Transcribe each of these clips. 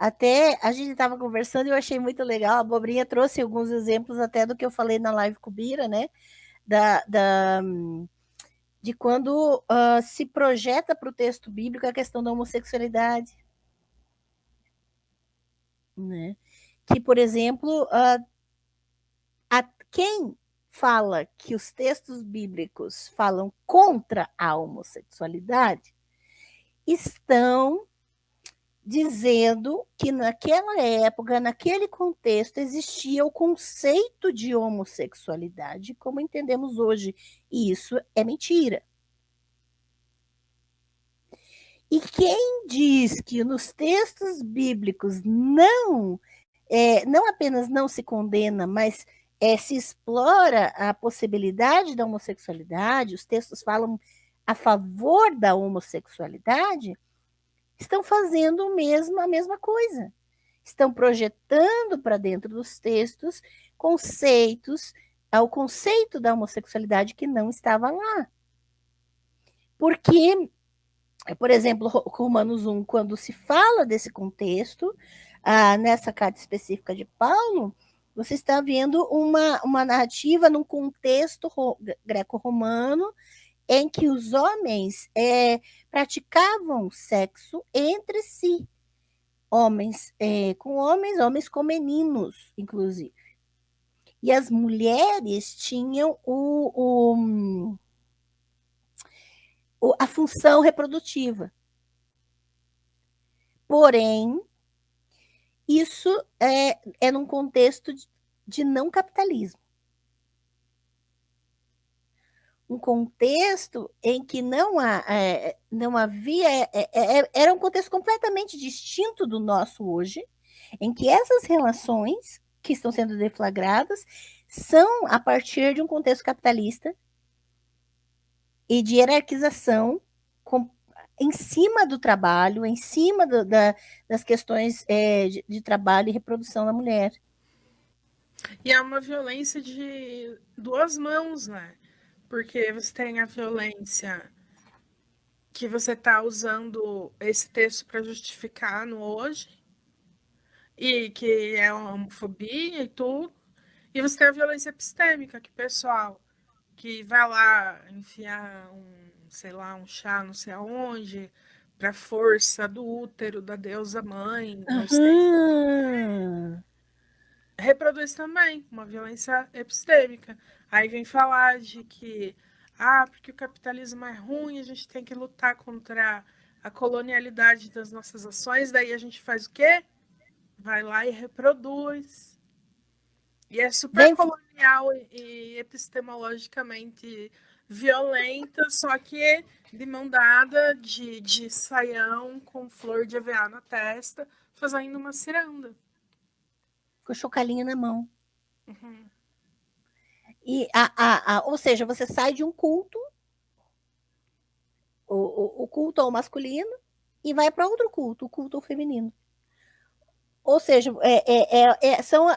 até a gente estava conversando e eu achei muito legal. A Abobrinha trouxe alguns exemplos até do que eu falei na live com o Bira, né? De quando se projeta para o texto bíblico a questão da homossexualidade. Né? Que, por exemplo, quem fala que os textos bíblicos falam contra a homossexualidade estão dizendo que naquela época, naquele contexto, existia o conceito de homossexualidade como entendemos hoje. E isso é mentira. E quem diz que nos textos bíblicos não apenas não se condena, mas se explora a possibilidade da homossexualidade, os textos falam a favor da homossexualidade, estão fazendo a mesma coisa. Estão projetando para dentro dos textos conceitos, o conceito da homossexualidade que não estava lá. Porque, por exemplo, Romanos 1, quando se fala desse contexto, nessa carta específica de Paulo, você está vendo uma narrativa num contexto greco-romano em que os homens praticavam sexo entre si. Homens com homens, homens com meninos, inclusive. E as mulheres tinham a função reprodutiva. Porém, isso é num contexto de não capitalismo. Um contexto em que não havia... era um contexto completamente distinto do nosso hoje, em que essas relações que estão sendo deflagradas são a partir de um contexto capitalista e de hierarquização em cima do trabalho, em cima das questões de trabalho e reprodução da mulher. E é uma violência de duas mãos, né? Porque você tem a violência que você está usando esse texto para justificar no hoje, e que é uma homofobia e tudo. E você tem a violência epistêmica, que o pessoal que vai lá enfiar sei lá, um chá não sei aonde, para força do útero da deusa mãe, não sei. Reproduz também uma violência epistêmica. Aí vem falar de que porque o capitalismo é ruim, a gente tem que lutar contra a colonialidade das nossas ações, daí a gente faz o quê? Vai lá e reproduz. E é super colonial e epistemologicamente violenta, só que de mão dada, de saião com flor de EVA na testa, fazendo uma ciranda. Com o chocalinho na mão. Uhum. E ou seja, você sai de um culto, o culto ao masculino, e vai para outro culto, o culto ao feminino. Ou seja,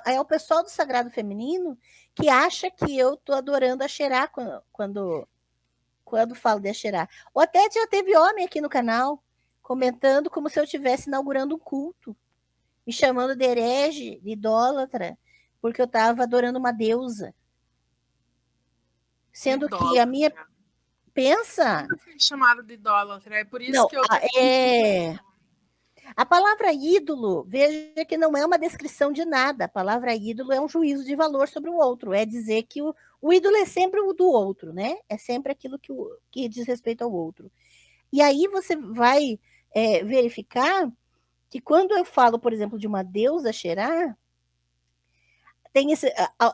é o pessoal do sagrado feminino que acha que eu estou adorando a Xerá quando falo de Xerá. Ou até já teve homem aqui no canal comentando como se eu estivesse inaugurando um culto, me chamando de herege, de idólatra, porque eu estava adorando uma deusa. Sendo que a minha... Pensa... Eu fui chamada de idólatra, é por isso que eu... A palavra ídolo, veja que não é uma descrição de nada. A palavra ídolo é um juízo de valor sobre o outro. É dizer que o ídolo é sempre o do outro, né? É sempre aquilo que diz respeito ao outro. E aí você vai verificar que quando eu falo, por exemplo, de uma deusa Xerá, tem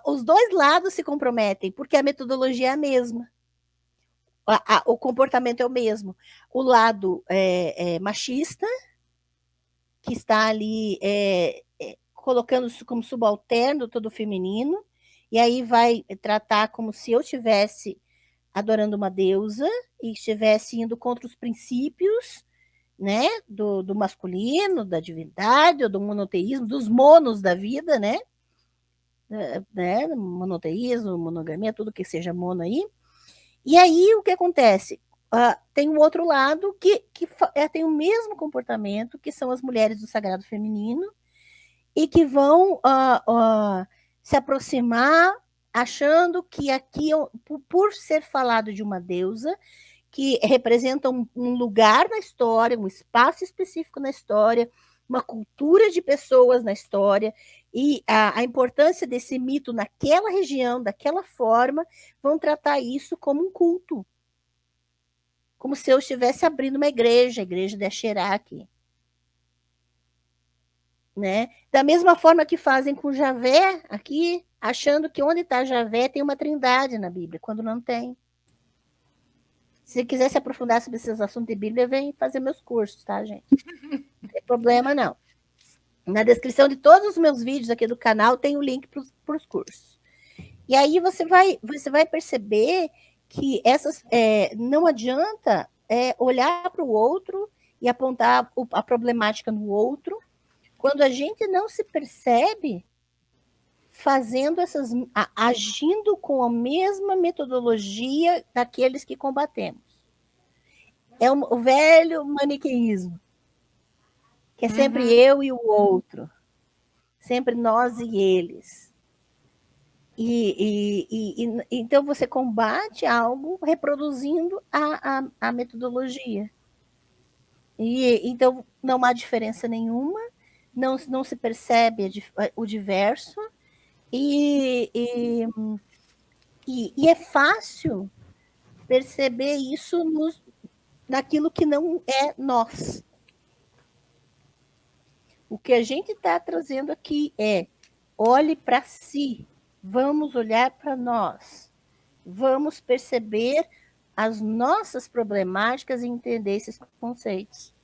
os dois lados se comprometem, porque a metodologia é a mesma. O comportamento é o mesmo. O lado machista, que está ali colocando como subalterno todo o feminino, e aí vai tratar como se eu estivesse adorando uma deusa e estivesse indo contra os princípios, né, do masculino, da divindade, do monoteísmo, dos monos da vida, né, monoteísmo, monogamia, tudo que seja mono aí. E aí o que acontece? tem um outro lado que tem o mesmo comportamento, que são as mulheres do sagrado feminino, e que vão se aproximar achando que aqui, por ser falado de uma deusa, que representa um lugar na história, um espaço específico na história, uma cultura de pessoas na história, e a importância desse mito naquela região, daquela forma, vão tratar isso como um culto. Como se eu estivesse abrindo uma igreja, a igreja de Axerá aqui. Né? Da mesma forma que fazem com Javé aqui, achando que onde está Javé tem uma trindade na Bíblia, quando não tem. Se quiser se aprofundar sobre esses assuntos de Bíblia, vem fazer meus cursos, tá, gente? Não tem problema, não. Na descrição de todos os meus vídeos aqui do canal tem o link para os cursos. E aí você vai perceber que não adianta olhar para o outro e apontar a problemática no outro, quando a gente não se percebe agindo com a mesma metodologia daqueles que combatemos. É o velho maniqueísmo, que é sempre eu e o outro, sempre nós e eles. Então você combate algo reproduzindo a metodologia. Então não há diferença nenhuma, não se percebe o diverso, e é fácil perceber isso naquilo que não é nós. O que a gente está trazendo aqui olhe para si, vamos olhar para nós, vamos perceber as nossas problemáticas e entender esses conceitos.